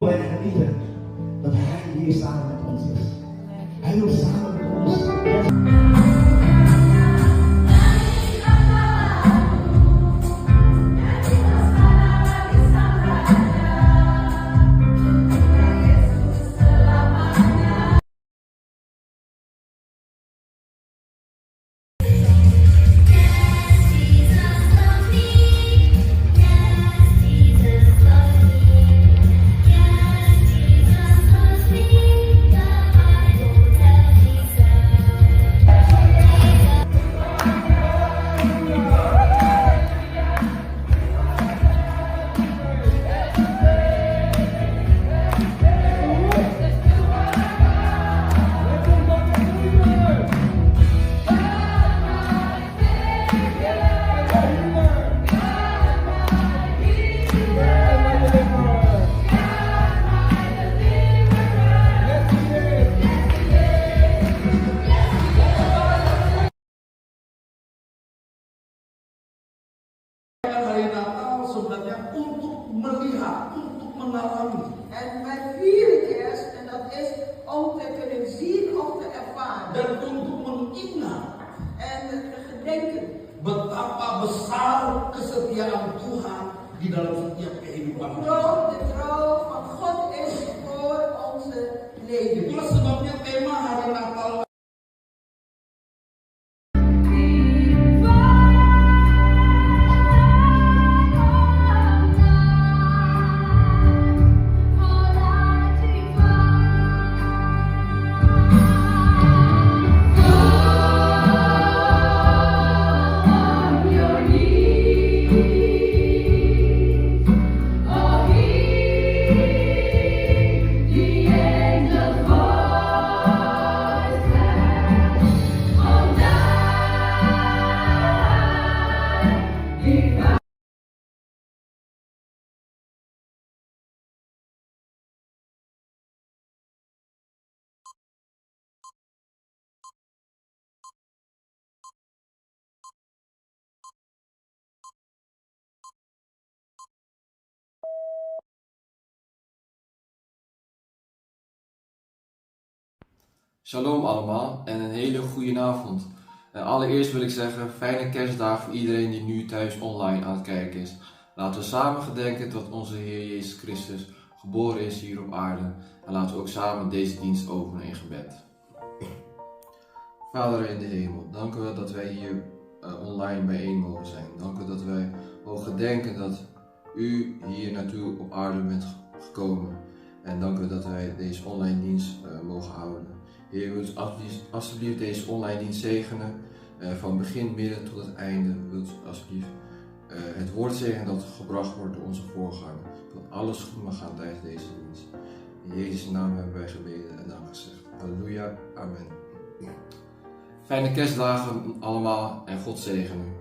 Bijna ieder dat hij hier samen met ons is. Hij wil samen met ons. Hari Natal sebenarnya untuk melihat, untuk mengalami. En wij vieren kerst en dat is om te kunnen zien of te ervaren. Dan untuk mengingat En te gedenken betapa besar kesetiaan Tuhan di dalam setiap kehidupan hoe kita. groot de trouw van God is voor onze leven. Itulah sebabnya tema Hari Natal Shalom allemaal en een hele goede avond. Allereerst wil ik zeggen, fijne kerstdagen voor iedereen die nu thuis online aan het kijken is. Laten we samen gedenken dat onze Heer Jezus Christus geboren is hier op aarde. En laten we ook samen deze dienst openen in gebed. Vader in de hemel, dank u wel dat wij hier online bijeen mogen zijn. Dank u dat wij mogen gedenken dat u hier naartoe op aarde bent gekomen. En dank u dat wij deze online dienst mogen houden. Heer, wilt alsjeblieft deze online dienst zegenen, van begin, midden tot het einde. Wilt alsjeblieft het woord zegenen dat gebracht wordt door onze voorganger. Dat alles goed mag gaan tijdens deze dienst. In Jezus' naam hebben wij gebeden en dank gezegd. Halleluja, amen. Fijne kerstdagen allemaal en God zegen u.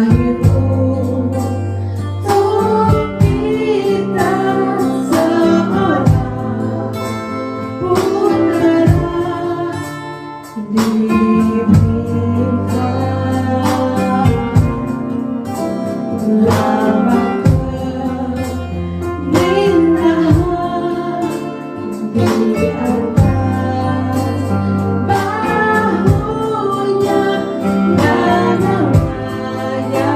lahirmu untuk kita seorang putra diberikan lambang keindahan di atas bahunya dan namanya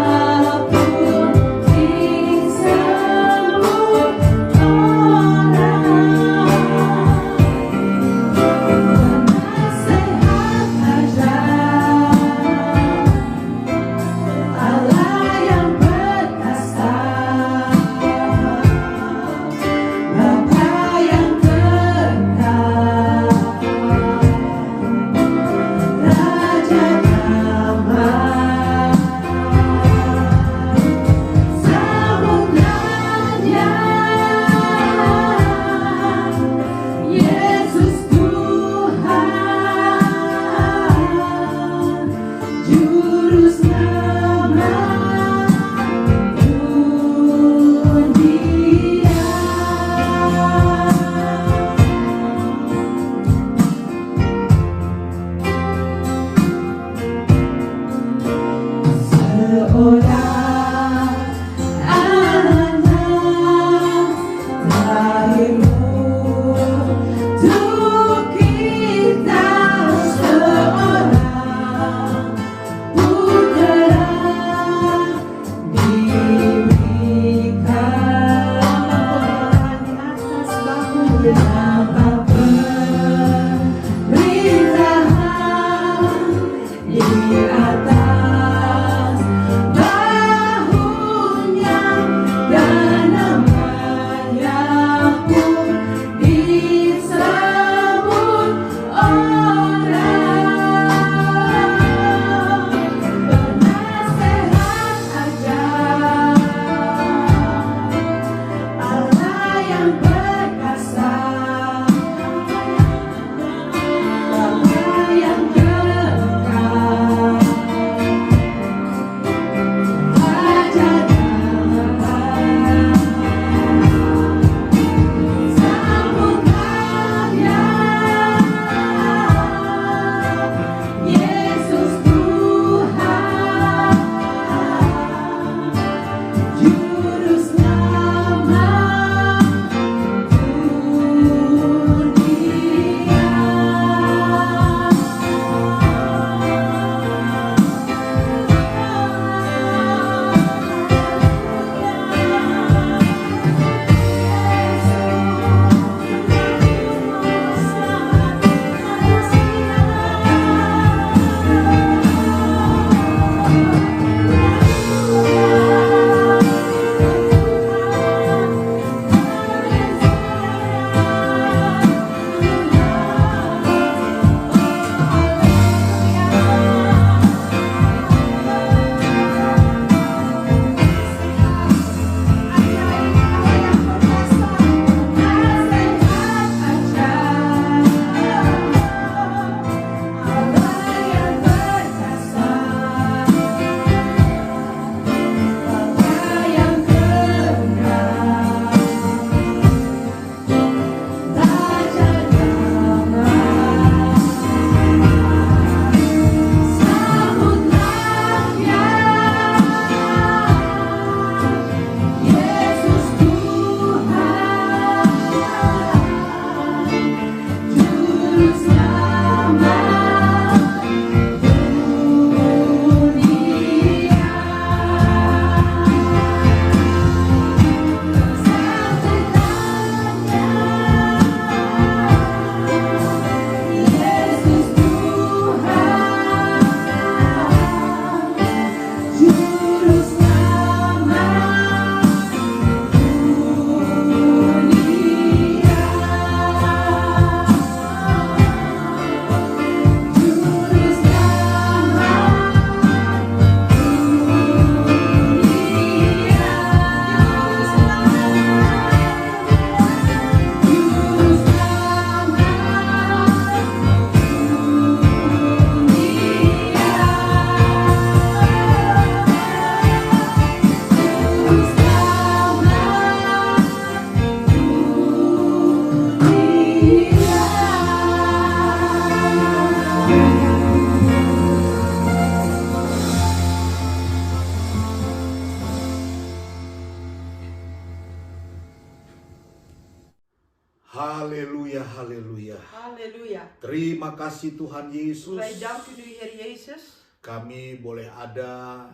Haleluya, haleluya. Halleluja. Terima kasih Tuhan Yesus. Wij danken u, Heer Jezus. Kami boleh ada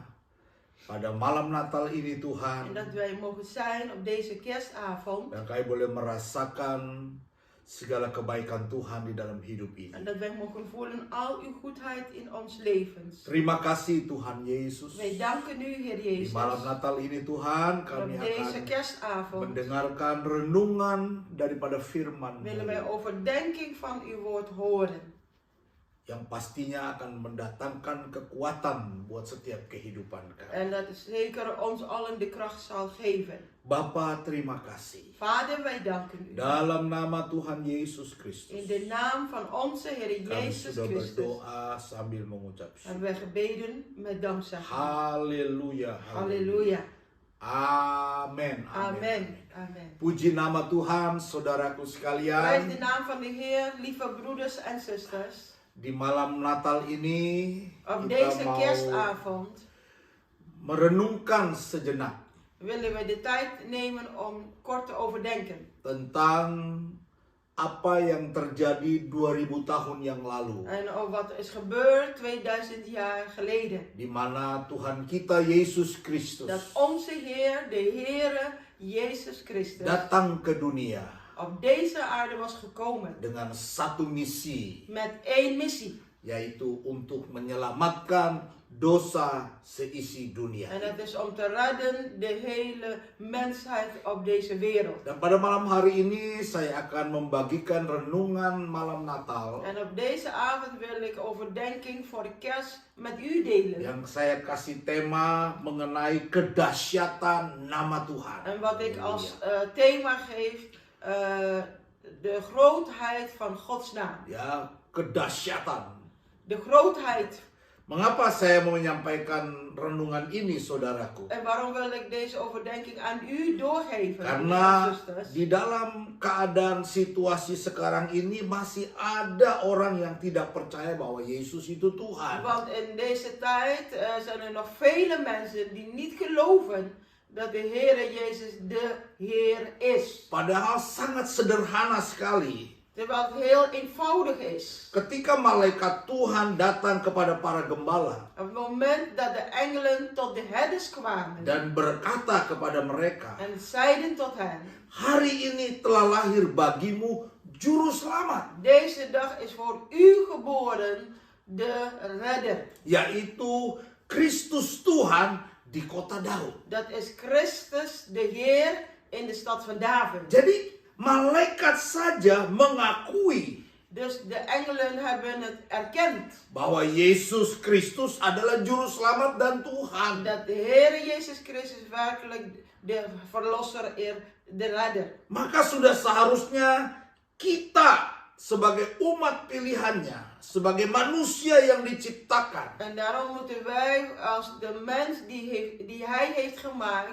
pada malam Natal ini En Tuhan. dat wij mogen zijn op deze kerstavond. Dan kami boleh merasakan segala kebaikan Tuhan di dalam hidup En ini. dat wij mogen voelen al uw goedheid in ons levens. Terima kasih Tuhan Yesus. Wij danken u, Heer Di Jezus. malam Natal ini Tuhan Op kami deze akan kerstavond mendengarkan renungan daripada firman willen wij overdenking van uw woord horen. yang pastinya akan mendatangkan kekuatan buat setiap kehidupan kami. En dat is zeker ons allen de kracht zal geven. Bapa, terima kasih. Vader, wij danken u. Dalam nama Tuhan Yesus In Kristus, de naam van onze Heer kami Jezus sudah Christus berdoa sambil mengucap syukur. hebben wij gebeden met dankzegging. Haleluya, Halleluja. Amin, Amen. Amen. Puji nama Tuhan, saudaraku Prijs de sekalian. naam van de Heer, lieve broeders en zusters. Di malam Natal ini Op kita deze mau kerstavond merenungkan sejenak willen we de tijd nemen om kort te overdenken. tentang apa yang terjadi 2000 tahun yang lalu, En over wat is gebeurd 2000 jaar geleden. di mana Tuhan kita Yesus Kristus Dat onze Heer, de Heere Jezus Christus, datang ke dunia op deze aarde was gekomen. dengan satu misi, Met één missie. yaitu untuk menyelamatkan dosa seisi dunia. En dat is om te redden de hele mensheid op deze wereld. Dan pada malam hari ini saya akan membagikan renungan malam Natal En op deze avond wil ik overdenking voor de kerst met u delen. yang saya kasih tema mengenai kedahsyatan nama Tuhan. En wat ik als thema geef, de grootheid van Gods naam. Ya, kedahsyatan. De grootheid. Mengapa saya mau menyampaikan renungan ini, saudaraku? En waarom wil ik deze overdenking aan u doorgeven? Karena zusters? di dalam keadaan situasi sekarang ini masih ada orang yang tidak percaya bahwa Yesus itu Tuhan. Want in deze tijd zijn er nog vele mensen die niet geloven dat de Heere Jezus de Heer is. Padahal sangat sederhana sekali. Terwijl het heel eenvoudig is. Ketika malaikat Tuhan datang kepada para gembala Op het moment dat de engelen tot de herders kwamen dan berkata kepada mereka, en zeiden tot hen: hari ini telah lahir bagimu juru selamat, deze dag is voor u geboren de redder. yaitu Kristus Tuhan di kota Daud. Dat is Christus de Heer in de stad van David. Jadi malaikat saja mengakui Dus de engelen hebben het erkend bahwa Yesus Kristus adalah juru selamat dan Tuhan. dat de Heer Jezus Christus werkelijk de verlosser is, de redder. Maka sudah seharusnya kita sebagai umat pilihannya, sebagai manusia yang diciptakan, En daarom moeten wij als de mens die hij heeft gemaakt,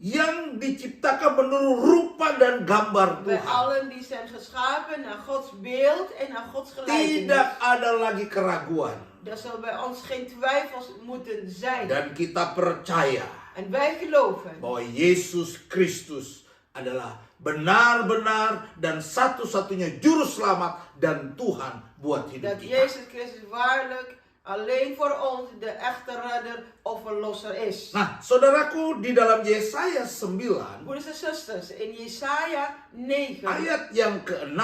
yang diciptakan menurut rupa dan gambar wij Tuhan. allen die zijn geschapen naar Gods beeld en naar Gods gelijkenis. Tidak ada lagi keraguan. Er zal bij ons geen twijfels moeten zijn. Dan kita percaya En wij geloven bahwa Yesus Kristus adalah benar-benar dan satu-satunya juru selamat dan Tuhan buat hidup dat kita. Jezus Christus waarlijk alleen voor ons de echte redder of verlosser is. Nah, saudaraku, di dalam Yesaya 9 Broeders en zusters, in Jesaja 9, ayat yang ke-6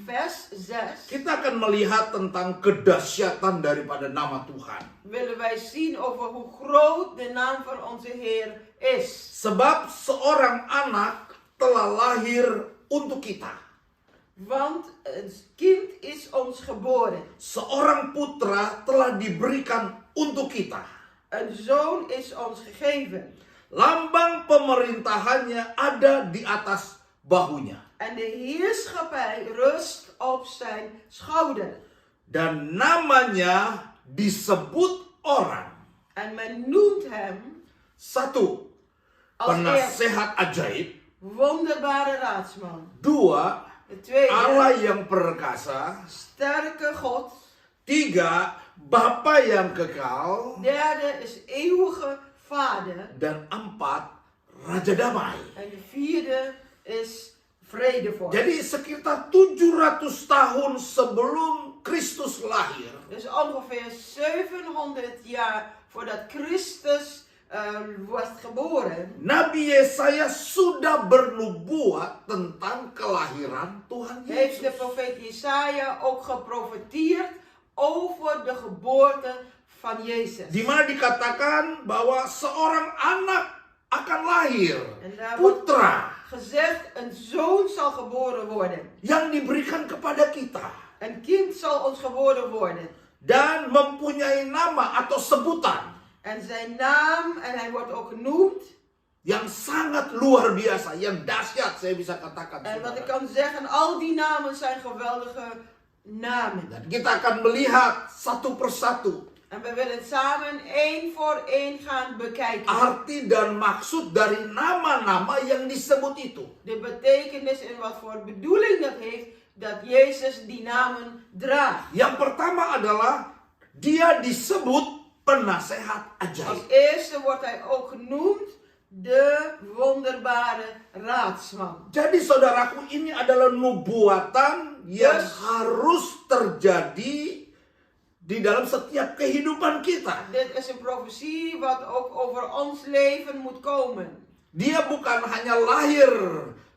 vers 6, kita akan melihat tentang kedahsyatan daripada nama Tuhan. willen wij zien over hoe groot de naam van onze Heer is. Sebab seorang anak telah lahir untuk kita. Want een kind is ons geboren. Seorang putra telah diberikan untuk kita. Een zoon is ons gegeven. Lambang pemerintahannya ada di atas bahunya. En de heerschappij rust op zijn schouder. Dan namanya disebut orang. En men noemt hem Satu, als eerste penasehat ajaib. wonderbare raadsman. Dua, De tweede, Allah yang perkasa. sterke God. Tiga, Bapa yang kekal. Derde is eeuwige Vader. Dan empat, Raja Damai. En de vierde is vrede vorst. Jadi sekitar 700 tahun sebelum Kristus lahir, Dus ongeveer 700 jaar voordat Christus wordt geboren, Nabi Yesaya sudah bernubuat tentang kelahiran Tuhan heeft de Yesus. profeet Jesaja ook geprofeteerd over de geboorte van Jezus. Di mana dikatakan bahwa seorang anak akan lahir, En daar wordt putra, gezegd, een zoon zal geboren worden. yang diberikan kepada kita Een kind zal ons geboren worden. dan mempunyai nama atau sebutan En zijn naam, en hij wordt ook genoemd. yang sangat luar biasa, yang dahsyat saya bisa katakan. En wat ik saudara. kan zeggen, al die namen zijn geweldige namen. Dan kita akan melihat satu persatu En we willen samen één voor één gaan bekijken. arti dan maksud dari nama-nama yang disebut itu. De betekenis en wat voor bedoeling dat heeft dat Jezus die namen draagt. Yang pertama adalah dia disebut penasehat Als ajaib. eerste wordt hij ook genoemd de wonderbare raadsman. Jadi saudaraku, ini adalah nubuatan yang Yes. harus terjadi di dalam setiap kehidupan kita. Dit is een profetie wat ook over ons leven moet komen. Dia bukan hanya lahir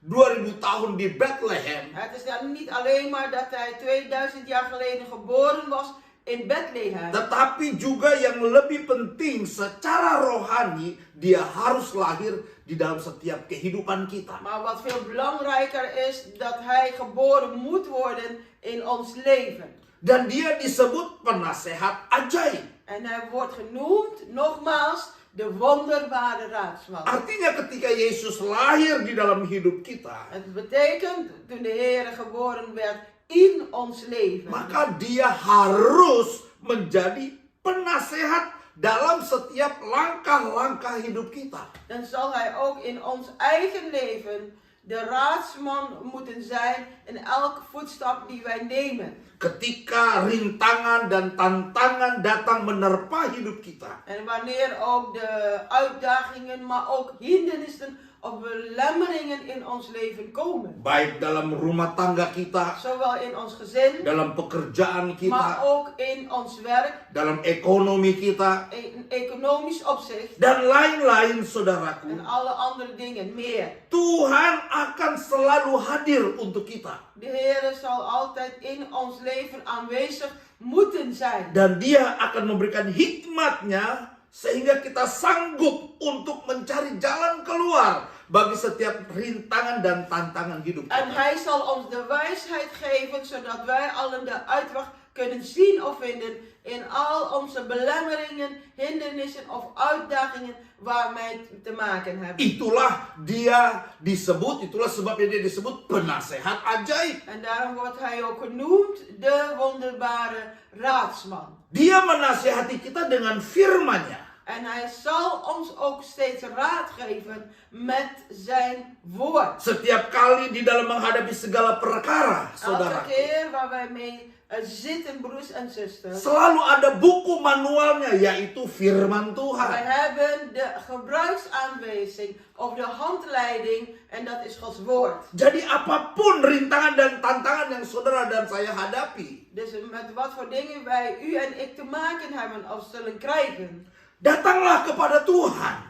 2000 tahun di Bethlehem, Het is dan niet alleen maar dat hij 2000 jaar geleden geboren was in Bethlehem. tetapi juga yang lebih penting secara rohani, dia harus lahir di dalam setiap kehidupan kita. Maar wat veel belangrijker is, dat hij geboren moet worden in ons leven. Dan dia disebut penasehat ajaib. En hij wordt genoemd, nogmaals, de wonderbare raadsman. Artinya ketika Yesus lahir di dalam hidup kita, Het betekent, toen de Heer geboren werd in ons leven, maka dia harus menjadi penasehat dalam setiap langkah-langkah hidup kita. dan zal hij ook in ons eigen leven de raadsman moeten zijn in elke voetstap die wij nemen. Ketika rintangan dan tantangan datang menerpa hidup kita, En wanneer ook de uitdagingen, maar ook hindernissen of belemmeringen in ons leven komen. baik dalam rumah tangga kita, Zowel in ons gezin, dalam pekerjaan maar kita, ook in ons werk, dalam ekonomi kita, in economisch opzicht dan lain-lain, saudaraku. en alle andere dingen meer. Tuhan akan selalu hadir untuk kita. De Heer zal altijd in ons leven aanwezig moeten zijn. Dan dia akan memberikan hikmatnya sehingga kita sanggup untuk mencari jalan keluar bagi setiap rintangan dan tantangan hidup En kita. hij zal ons de wijsheid geven, zodat wij allen de uitweg kunnen zien of vinden in al onze belemmeringen, hindernissen of uitdagingen waar wij te maken hebben. Itulah dia disebut, itulah sebabnya dia disebut penasehat ajaib. En daarom wordt hij ook genoemd de wonderbare raadsman. Dia menasehati kita dengan firman-Nya. En hij zal ons ook steeds raad geven met zijn woord. Setiap kali di dalam menghadapi segala perkara, Elke saudara, keer waar wij mee zitten, broers en zusters. selalu ada buku manualnya, yaitu firman Wij Tuhan. hebben de gebruiksaanwijzing of de handleiding en dat is Gods woord. Jadi apapun rintangan dan tantangan yang saudara dan saya hadapi, Dus met wat voor dingen wij, u en ik, te maken hebben of zullen krijgen. datanglah kepada Tuhan.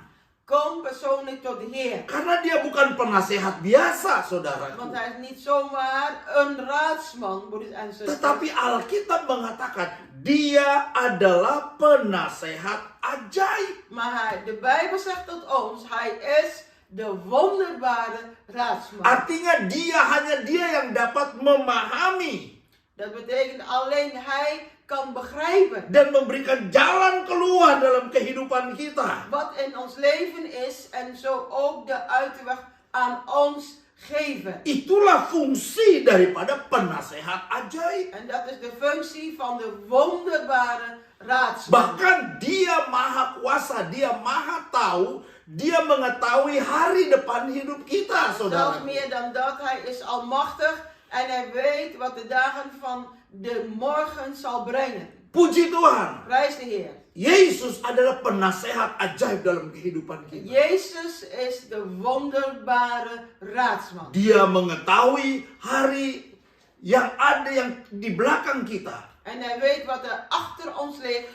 Kom persoonlijk tot de Heer. Karena dia bukan penasehat biasa, saudara. Want hij is niet zomaar een raadsman, broers en zusters. Tetapi Alkitab mengatakan, dia adalah penasehat ajaib. Maar de Bijbel zegt tot ons, hij is de wonderbare raadsman. Artinya hanya dia yang dapat memahami Dat betekent alleen hij kan begrijpen dan memberikan jalan keluar dalam kehidupan kita. wat in ons leven is en zo ook de uitweg aan ons geven. Itulah fungsi daripada penasehat ajaib. En dat is de functie van de wonderbare raadsman. Bahkan dia maha kuasa, dia maha tahu, dia mengetahui hari depan hidup kita, Zelfs saudara. meer dan dat, hij is almachtig en hij weet wat de dagen van de morgen zal brengen. Puji Tuhan. Prijs de Heer. Yesus adalah penasehat ajaib dalam kehidupan kita. Jezus is de wonderbare raadsman. Dia mengetahui hari yang ada yang di belakang kita. En hij weet wat er achter ons ligt.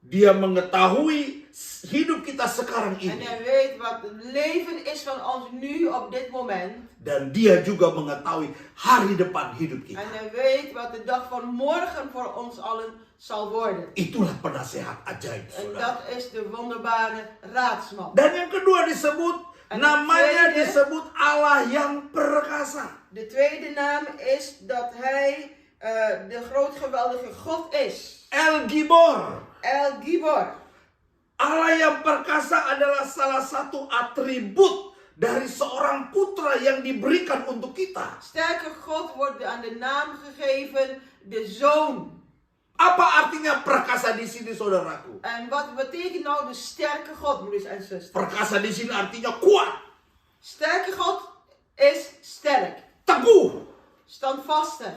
Dia mengetahui hidup kita sekarang En ini. hij weet wat het leven is van ons nu op dit moment. Dan dia juga mengetahui hari depan hidup kita. En hij weet wat de dag van morgen voor ons allen zal worden. Itulah penasehat ajaib, En saudara. dat is de wonderbare raadsman. Dan yang kedua disebut, En namanya tweede- disebut Allah yang perkasa. De tweede naam is dat hij de groot geweldige God is. El Gibor. El Gibor. Allah yang perkasa adalah salah satu atribut dari seorang putra yang diberikan untuk kita. Sterke God wordt aan de naam gegeven de zoon. Apa artinya perkasa di sini, saudaraku? En wat betekent nou de sterke God, broeders en zusters? Perkasa di sini artinya kuat, Sterke God is sterk, teguh, standvastig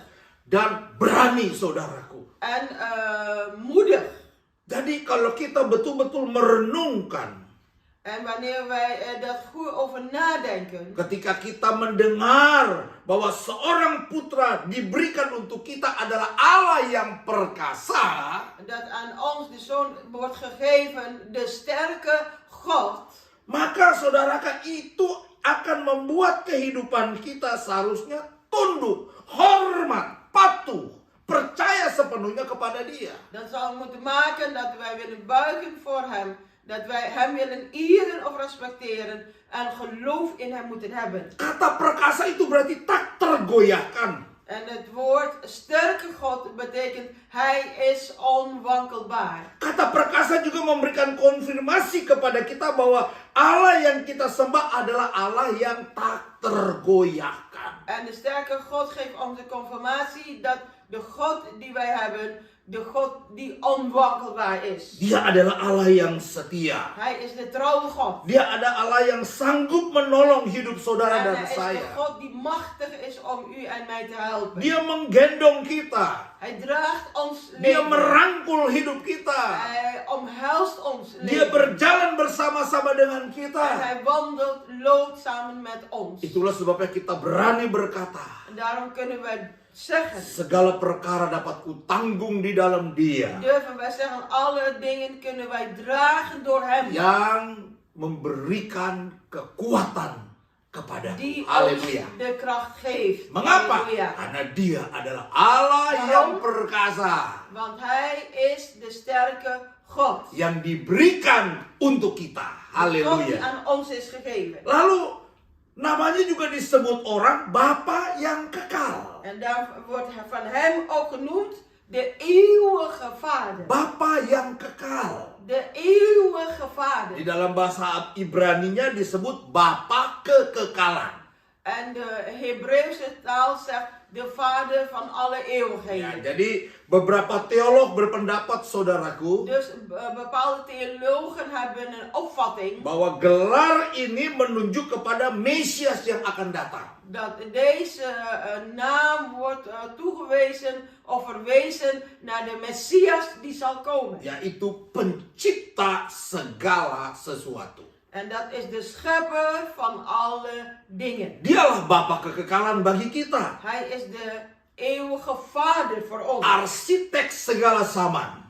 dan berani, saudaraku. en moedig. Jadi kalau kita betul-betul merenungkan, En wanneer wij dat goed over nadenken, ketika kita mendengar bahwa seorang putra diberikan untuk kita adalah Allah yang perkasa, dat aan ons de zoon wordt gegeven, de sterke God, maka saudara, itu akan membuat kehidupan kita seharusnya tunduk, hormat, patuh, percaya sepenuhnya kepada Dia. dan zal moeten maken dat wij willen buigen voor hem, dat wij hem willen eren of respecteren en geloof in hem moeten hebben. Kata perkasa itu berarti tak tergoyahkan. En het woord sterke God betekent hij is onwankelbaar. Kata perkasa juga memberikan konfirmasi kepada kita bahwa Allah yang kita sembah adalah Allah yang tak tergoyahkan. En de sterke God geeft ons de confirmatie dat de God die wij hebben, de God die onwankelbaar is. Dia adalah Allah yang setia. Hij is de trouwe God. Dia ada Allah yang sanggup menolong hidup saudara En dan hij is de saya. God die machtig is om u en mij te helpen. Dia menggendong kita. Hij draagt ons Dia leven. merangkul hidup kita. Hij omhelst ons Dia leven. berjalan bersama-sama dengan En kita. hij wandelt, loopt samen met ons. Itulah sebabnya kita berani berkata, En daarom kunnen wij zeggen, segala perkara dapat kutanggung di dalam Dia durven wij zeggen, alle dingen kunnen wij dragen door hem. yang memberikan kekuatan kepada Die ons Haleluya. de kracht geeft. Mengapa? Halleluja. Karena Dia adalah Allah Waarom? yang perkasa, Want hij is de sterke God. yang diberikan untuk kita. God die Haleluya. aan ons is gegeven. Lalu namanya juga disebut orang Bapa yang kekal. En daar wordt van hem ook genoemd de eeuwige Vader. Bapa yang kekal. De eeuwige Di Vader. dalam bahasa Ibraninya disebut Bapa kekekalan. En de Hebreeuwse taal zegt de Vader van alle Ya, eeuwigheden. jadi beberapa teolog berpendapat, saudaraku, Dus bepaalde theologen hebben een opvatting bahwa gelar ini menunjuk kepada Mesias yang akan datang. dat deze naam wordt toegewezen of verwezen naar de Messias die zal komen. Yaitu pencipta segala sesuatu. En dat is de schepper van alle dingen. Dialah Bapa kekekalan bagi kita. Hij is de eeuwige Vader voor ons. Arsitek segala zaman.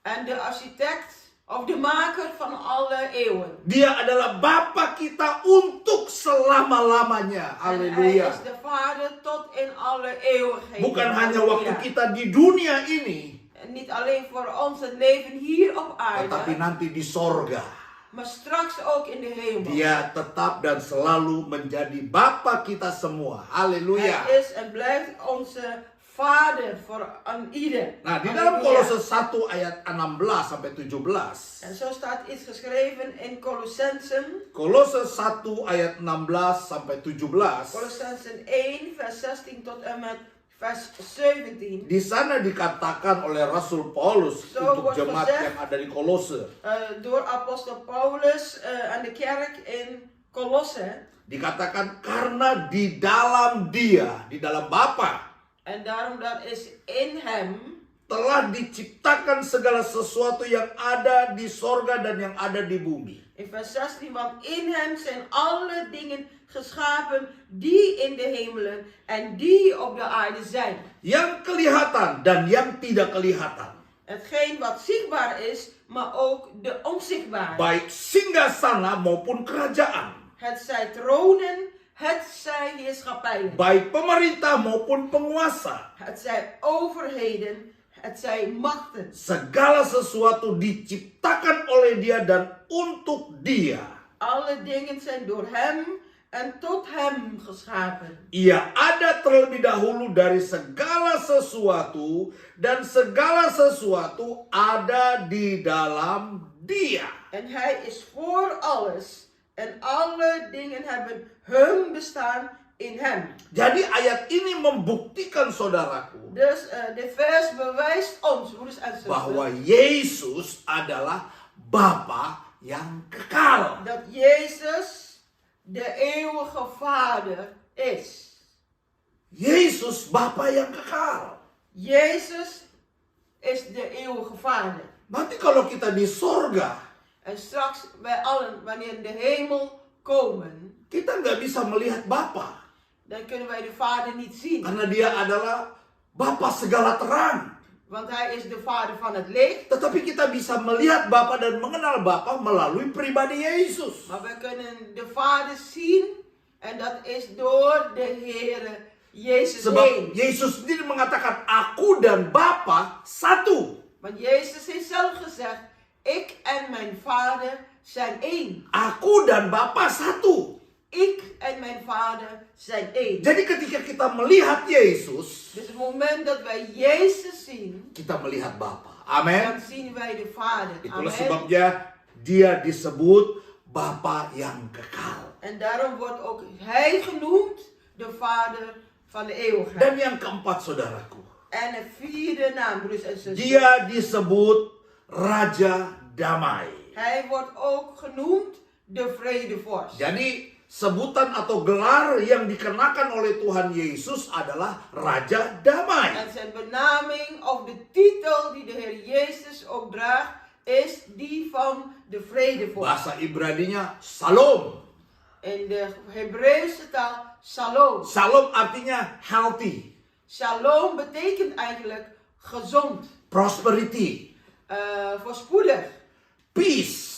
En de architect of de maker van alle eeuwen. Dia adalah Bapa kita untuk selama-lamanya. En hij Haleluya. is de Vader tot in alle eeuwigheden. Bukan hanya waktu Halleluja. kita di dunia ini, En niet alleen voor ons het leven hier op tetapi aarde, nanti di sorga. maar straks ook in de hemel. Dia tetap dan selalu menjadi Bapa kita semua. Haleluya. Hij is en blijft onze Vader voor aan ieder. Nah, di dalam Halleluja. Kolose 1 ayat 16 sampai 17. En zo staat iets geschreven in Colossensen. Kolose 1 ayat 16 sampai 17. Colossensen 1 vers 16 tot en met vers 17. Di sana dikatakan oleh Rasul Paulus Zo untuk wordt jemaat gezegd, yang ada di Kolose. Door apostel Paulus aan de kerk in Colosse. Dikatakan karena di dalam Dia, di dalam Bapa, En daarom dat is in hem telah diciptakan segala sesuatu yang ada di sorga dan yang ada di bumi. In vers 16, want in hem zijn alle dingen geschapen die in de hemelen en die op de aarde zijn. Yang kelihatan dan yang tidak kelihatan. Hetgeen wat zichtbaar is, maar ook de onzichtbare. Baik singgasana maupun kerajaan. Het zij tronen, het zij heerschappijen. Baik pemerintah maupun penguasa. Het zij overheden, het zij machten. Segala sesuatu diciptakan oleh Dia dan untuk Dia. Alle dingen zijn door hem en tot hem geschapen. Ia ada terlebih dahulu dari segala sesuatu dan segala sesuatu ada di dalam Dia. En hij is voor alles en alle dingen hebben hun bestaan in hem. Jadi ayat ini membuktikan saudaraku Dus dit vers bewijst ons, broeders en bahwa zusters, Yesus adalah Bapa yang kekal. dat Jezus de eeuwige Vader is. Yesus Bapa yang kekal. Jezus is de eeuwige Vader. Nanti kalau kita di sorga, En straks wij allen, wanneer in de hemel komen, kita nggak bisa melihat Bapa. dan kunnen wij de Vader niet zien. Karena Dia adalah Bapa segala terang. Want hij is de Vader van het licht. Tetapi kita bisa melihat Bapa dan mengenal Bapa melalui pribadi Yesus. Maar we kunnen de Vader zien. En dat is door de Heere Jezus Sebab heen. Yesus sendiri mengatakan, aku dan Bapa satu. Want Jezus heeft zelf gezegd, ik en mijn Vader zijn één. Aku dan Bapa satu. Ik en mijn Vader zijn één. Jadi ketika kita melihat Yesus, Dus het moment dat wij Jezus zien, kita melihat Bapa. Amen. dan zien wij de Vader. Itulah Amen. sebabnya Dia disebut Bapa yang kekal. En daarom wordt ook hij genoemd de Vader van de eeuwigheid. Dan yang keempat saudaraku, En het vierde naam, broeders en zusters. Dia disebut Raja Damai. Hij wordt ook genoemd de vredevorst. Jadi sebutan atau gelar yang dikenakan oleh Tuhan Yesus adalah Raja Damai. En zijn benaming of de titel die de Heer Jezus ook draagt, is die van de vredevorst. Bahasa Ibraninya Shalom. In de Hebreeuwse taal, shalom. Shalom artinya healthy, Shalom betekent eigenlijk gezond, prosperity, voorspoedig, peace.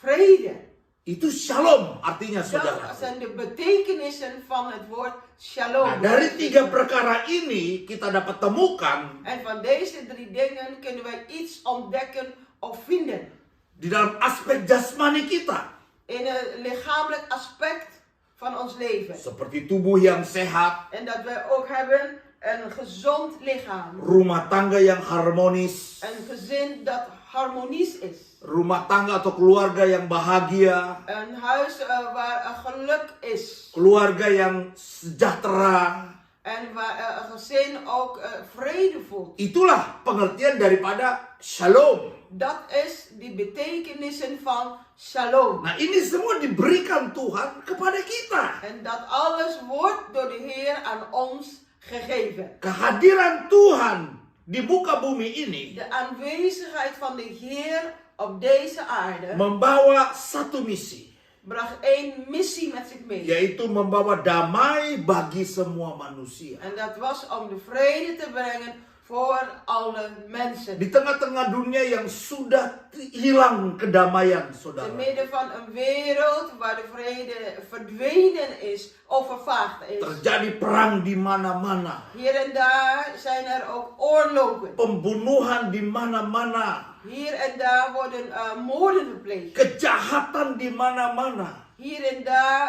vrede. Itu shalom artinya Dat saudara. zijn de betekenissen van het woord shalom. Nah, dari tiga perkara ini kita dapat temukan En van deze drie dingen kunnen wij iets ontdekken of vinden. di dalam aspek jasmani kita. In het lichamelijk aspect van ons leven. Seperti tubuh yang sehat, En dat wij ook hebben een gezond lichaam. rumah tangga yang harmonis, Een gezin dat harmonisch is. rumah tangga atau keluarga yang bahagia, Een huis waar een geluk is. keluarga yang sejahtera. En waar een gezin ook vrede voelt. Itulah pengertian daripada shalom. Dat is die betekenissen van shalom. Nah, ini semua diberikan Tuhan kepada kita. En dat alles wordt door de Heer aan ons gegeven. Kehadiran Tuhan di muka bumi ini De aanwezigheid van de Heer op deze aarde membawa satu misi, bracht één missie met zich mee. yaitu membawa damai bagi semua manusia. En dat was om de vrede te brengen voor alle mensen. Di tengah-tengah dunia yang sudah hilang kedamaian, Te saudara. midden van een wereld waar de vrede verdwenen is of vervaagd is. Terjadi perang di mana-mana, Hier en daar zijn er ook oorlogen. pembunuhan di mana-mana, Hier en daar worden moorden gepleegd. kejahatan di mana-mana. Hier en daar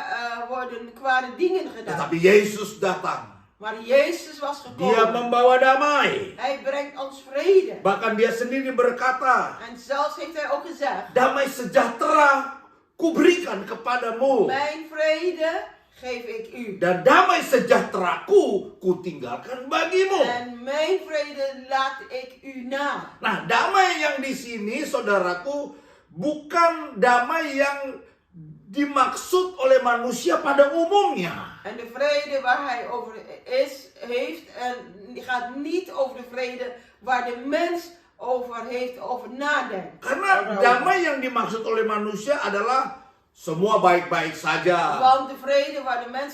worden kwade dingen gedaan. Tetapi Yesus datang. Maar Jezus was Dia gekomen. membawa damai. Hij brengt ons vrede. Bahkan dia sendiri berkata, En zelfs heeft hij ook gezegd: damai sejahtera kuberikan kepadamu. mijn vrede geef ik u. Dan damai sejahteraku kutinggalkan bagimu. En mijn vrede laat ik u na. Nah, damai yang di sini, saudaraku, bukan damai yang dimaksud oleh manusia pada umumnya. En de vrede waar hij over heeft, en die gaat niet over de vrede waar de mens over heeft, over nadenkt. Karena damai yang dimaksud oleh manusia adalah semua baik-baik saja. Want de vrede waar de mens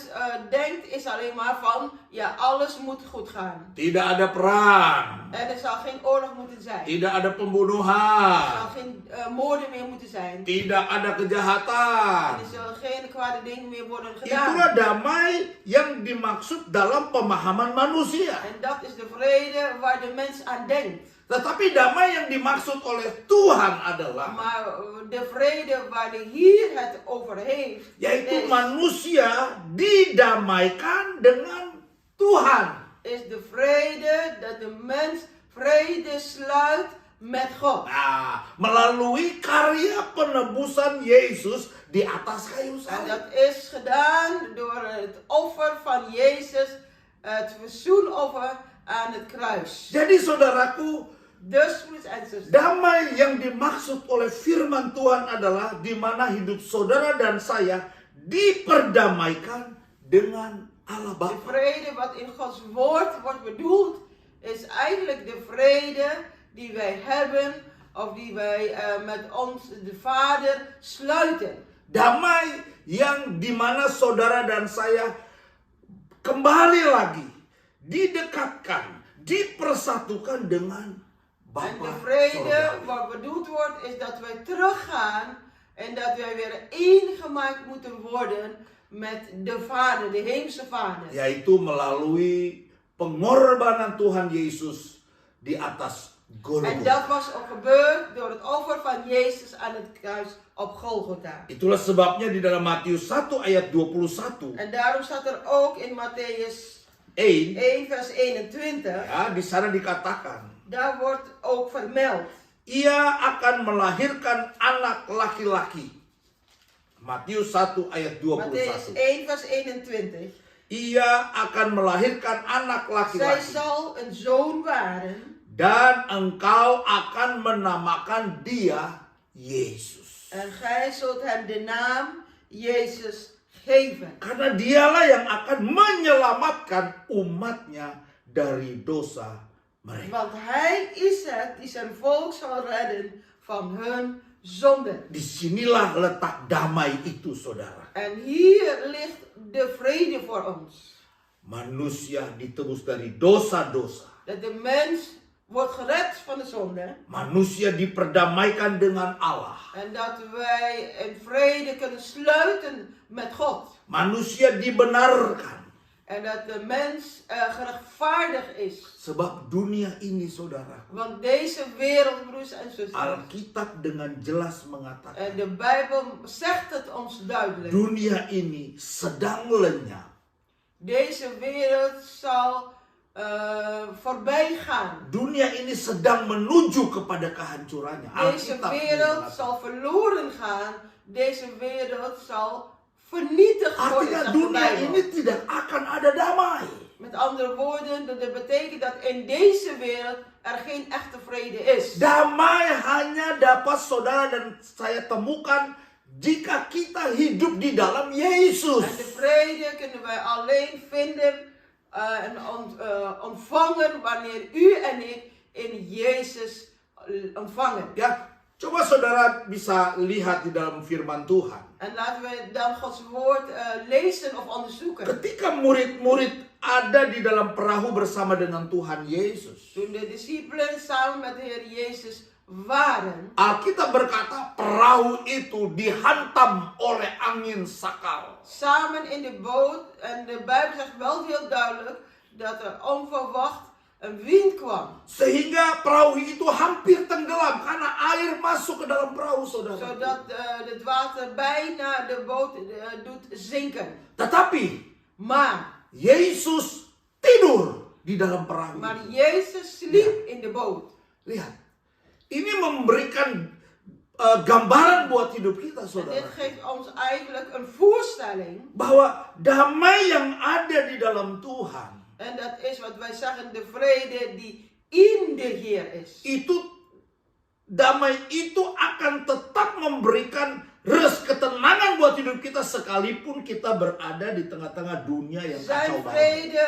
denkt is alleen maar van, ja, alles moet goed gaan. Tidak ada perang, En er zal geen oorlog moeten zijn. tidak ada Er pembunuhan, zal geen moorden meer moeten zijn. tidak ada En kejahatan. er zullen geen kwade dingen meer worden Itulah gedaan. damai yang dimaksud dalam pemahaman manusia. En dat is de vrede waar de mens aan denkt. Tetapi damai yang dimaksud oleh Tuhan adalah Maar de vrede waar de Heer het over heeft, yaitu manusia didamaikan dengan Tuhan. is de vrede dat de mens vrede sluit met God. Nah, melalui karya penebusan Yesus di atas kayu En salib. dat is gedaan door het offer van Jezus, het verzoenoffer aan het kruis. Jadi saudaraku, Dus broeders en zusters, damai yang dimaksud oleh firman Tuhan adalah di mana hidup saudara dan saya diperdamaikan dengan Allah de Bapa. vrede wat in Gods woord wordt bedoeld, is eigenlijk de vrede die wij hebben, of die wij met ons, de Vader, sluiten. Damai yang di mana saudara dan saya kembali lagi didekatkan, dipersatukan dengan En de Bapa vrede Sorgawi. wat bedoeld wordt, is dat wij teruggaan en dat wij weer één gemaakt moeten worden met de Vader, de Hemelse Vader. Yaitu melalui pengorbanan Tuhan Yesus di atas En Golgotha. dat was ook gebeurd door het offer van Jezus aan het kruis op Golgotha. Itulah sebabnya di dalam Matius 1 ayat 21 En daarom staat er ook in Matthäus 1, 1 vers 21, ya, di sana dikatakan, daar wordt ook vermeld. ia akan melahirkan anak laki-laki. Matius 1 ayat Matthäus 21. 1 vers 21. Ia akan melahirkan anak Zij laki-laki. zal een zoon baren Dan engkau akan menamakan dia Yesus. en gij zult hem de naam Jezus geven. Karena dialah yang akan menyelamatkan umatnya dari dosa mereka. Want hij is het die zijn volk zal redden van hun zonden. Disinilah letak damai itu, saudara. En hier ligt de vrede voor ons. Manusia ditebus dari dosa-dosa. Dat de mens wordt gered van de zonde. Manusia diperdamaikan dengan Allah. En dat wij in vrede kunnen sluiten met God. Manusia dibenarkan. En dat de mens gerechtvaardigd is. Sebab dunia ini, saudara, Want deze wereld, broers en zusters. Alkitab dengan jelas mengatakan, En de Bijbel zegt het ons duidelijk. dunia ini sedang lenyap. Deze wereld zal voorbij gaan. Dunia ini sedang menuju kepada kehancurannya. Deze Alkitab wereld mengatakan. zal verloren gaan. Deze wereld zal vernietigd worden. Artinya zegt de dunia Bijbel. ini tidak akan ada damai. Met andere woorden, dat betekent dat in deze wereld er geen echte vrede is. Damai hanya dapat saudara dan saya temukan jika kita hidup di dalam Yesus. En de vrede kunnen wij alleen vinden en ontvangen wanneer u en ik in Jezus ontvangen. Ya, coba saudara bisa lihat di dalam firman Tuhan. En laten we dan Gods woord lezen of onderzoeken. Ketika murid-murid ada di dalam perahu bersama dengan Tuhan Yesus, Toen de discipelen samen met de Heer Jezus waren, Alkitab berkata perahu itu dihantam oleh angin sakal. samen in de boot, en de Bijbel zegt wel heel duidelijk dat er onverwacht een wind kwam. Sehingga perahu itu hampir tenggelam karena air masuk ke dalam perahu, saudara. Zodat het water bijna de boot doet zinken. Tetapi Maar Yesus tidur di dalam perahu. Maar Jezus sliep in de boot. Lihat, ini memberikan gambaran buat hidup kita, En saudara. dit geeft ons eigenlijk een voorstelling. Bahwa damai yang ada di dalam Tuhan En dat is wat wij zeggen, de vrede die in de Heer is. damai itu akan tetap memberikan ketenangan buat hidup kita sekalipun kita berada di tengah-tengah dunia yang Zijn kacau balau. vrede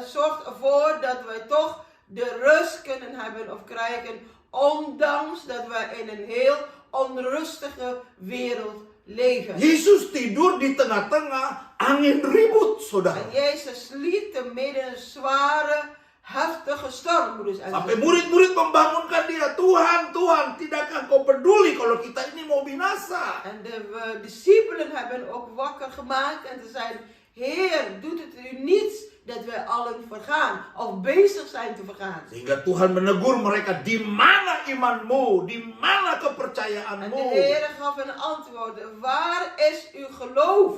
zorgt ervoor dat wij toch de rust kunnen hebben of krijgen, ondanks dat wij in een heel onrustige wereld leven. Yesus tidur di tengah-tengah angin ribut, saudara. En Jezus sliep te midden een zware, heftige storm, broeders en Sampai zusters. murid-murid membangunkan dia, Tuhan, Tuhan, tidakkah engkau peduli kalau kita ini mau binasa? En de discipelen hebben ook wakker gemaakt en ze zeiden, Heer, doet het u niets dat wij allen vergaan of bezig zijn te vergaan. Sehingga Tuhan menegur mereka, di mana imanmu, di mana En de kepercayaanmu? Heer gaf een antwoord, waar is uw geloof?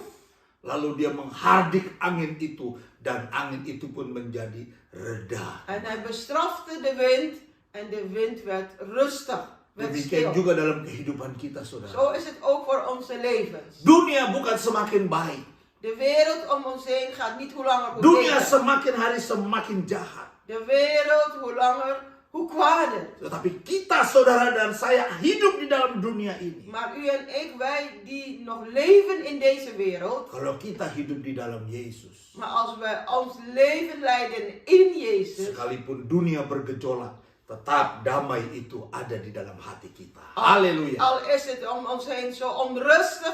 Lalu dia menghardik angin itu dan angin itu pun menjadi reda. En hij bestrafte de wind en de wind werd rustig, werd Demikian stil. juga dalam kehidupan kita, saudara. Zo is het ook voor onze levens. Dunia bukan semakin baik. De wereld om ons heen gaat niet hoe langer hoe Dunia beter. semakin hari semakin jahat. De wereld hoe langer hoe kwaader. Tetapi kita, saudara dan saya, hidup di dalam dunia ini. Maar u en ik, wij die nog leven in deze wereld, Kalau kita hidup di dalam Yesus, maar als wij ons leven leiden in Jezus, sekalipun dunia bergejolak, tetap damai itu ada di dalam hati kita. Haleluya. al is het om ons heen zo onrustig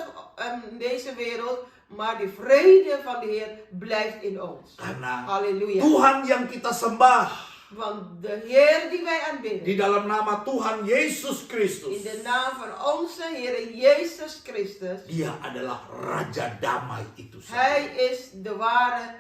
in deze wereld, maar de vrede van de Heer blijft in ons. Karena Halleluja. Tuhan yang kita sembah, Want de Heer die wij di aanbidden, dalam nama Tuhan Yesus Kristus, in de naam van onze Heer Jezus Christus, Dia adalah Raja Damai itu Hij sendiri. is de ware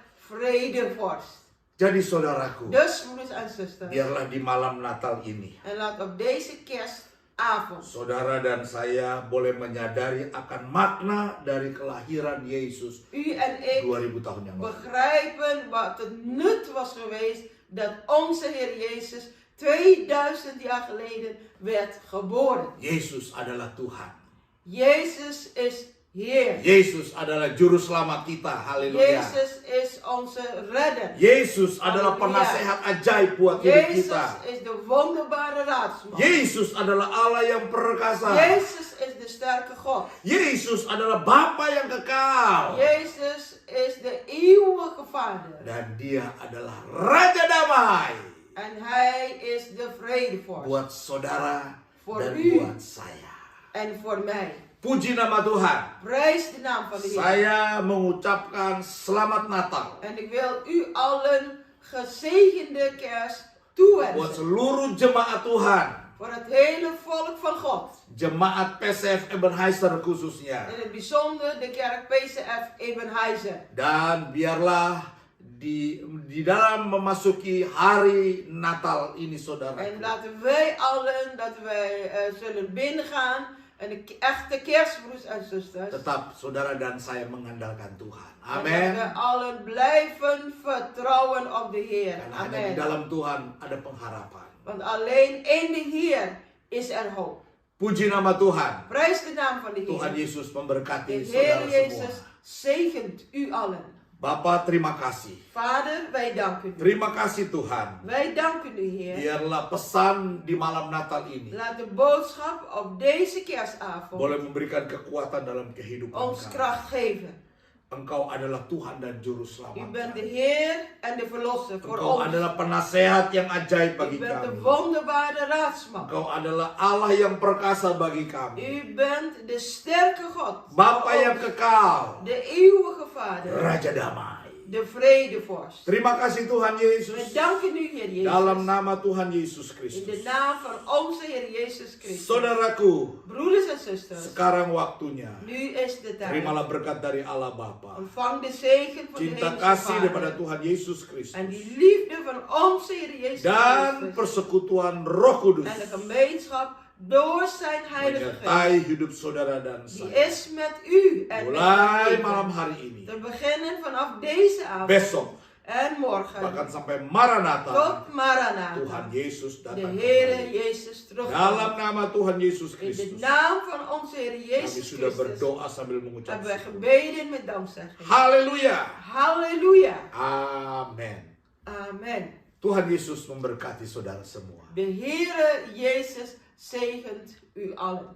vredevorst. Jadi saudaraku, Dus, broeders en zusters, biarlah di malam Natal ini, en laat op deze kerstavond saudara dan saya boleh menyadari akan makna dari kelahiran Yesus u en ik 2000 tahun yang lalu. begrijpen wat het nut was geweest dat onze Heer Jezus 2000 jaar geleden werd geboren. Yesus adalah Tuhan. Jezus is Heer. Yesus adalah juru selamat kita. Haleluya. Jezus is onze redder. Yesus adalah Halleluja. penasehat ajaib buat hidup Jezus kita. is de wonderbare raadsman. Yesus adalah Allah yang perkasa. Jezus is de sterke God. Yesus adalah Bapa yang kekal. Jezus is de eeuwige Vader. Dan dia adalah Raja Damai. En Hij is de vredevorst. Buat saudara Voor dan u. buat saya. En voor mij. Puji nama Tuhan. Prijs de naam van de Heer. Saya mengucapkan selamat Natal. En ik wil u allen gezegende kerst Buat toewensen. seluruh jemaat Tuhan. Voor het hele volk van God. Jemaat PCF Ebenezer khususnya. In het bijzonder de kerk PCF Ebenheiser. Dan biarlah di dalam memasuki hari Natal ini, saudara. En laten wij allen dat wij zullen binnengaan. En de echte kerstbroers en zusters. Tetap saudara dan saya mengandalkan Tuhan. En dat Amin. we allen blijven vertrouwen op de Heer. Karena hanya di Amen. dalam Tuhan ada pengharapan. Want alleen in de Heer is er hoop. Puji nama Tuhan. Prijs de naam van de Tuhan Heer. Yesus memberkati De saudara Heer Jezus semua. zegent u allen. Bapa, terima kasih. Vader, wij danken u. Terima kasih Tuhan. Wij danken u, Heer. Biarlah pesan di malam Natal ini Laat de boodschap op deze kerstavond boleh memberikan kekuatan dalam kehidupan ons kami. kracht geven. Engkau adalah Tuhan dan Juru U Selamat bent de kami. Heer en de Verlosser voor Engkau ons. adalah penasehat yang ajaib U bagi bent de kami. wonderbare raadsman. Engkau adalah Allah yang perkasa bagi kami. U bent de sterke God. Bapa voor yang ons. kekal. De eeuwige Vader. Raja damai. De vredevorst. Terima kasih Tuhan We Yesus. danken u, Heer Jezus. Dalam nama Tuhan Yesus In de Kristus. naam van onze Heer Jezus Christus. Saudaraku, Broeders en zusters. sekarang waktunya. Nu is de tijd. Terimalah berkat dari Allah Bapa. Ontvang de zegen van de Cinta hemelse kasih daripada Vader. Tuhan Yesus En Kristus. die liefde van onze Heer Jezus Dan Christus. persekutuan Roh Kudus En de gemeenschap door zijn heilige geest. menyertai hidup saudara dan Die saya. is met u en met Mulai mijn malam leven. hari ini, Te beginnen vanaf deze avond. besok, En morgen. bahkan sampai Maranatha, Tot Maranatha. Tuhan Yesus De datang Heere kembali. Jezus terug. Dalam nama Tuhan Yesus In de Kristus, naam van onze Heer kami Jezus sudah Christus. berdoa sambil mengucap Hebben wij syukur. gebeden met dankzegging. Haleluya. Halleluja. Amin. Amen. Tuhan Yesus memberkati saudara semua. De Heere Jezus zegent u allen.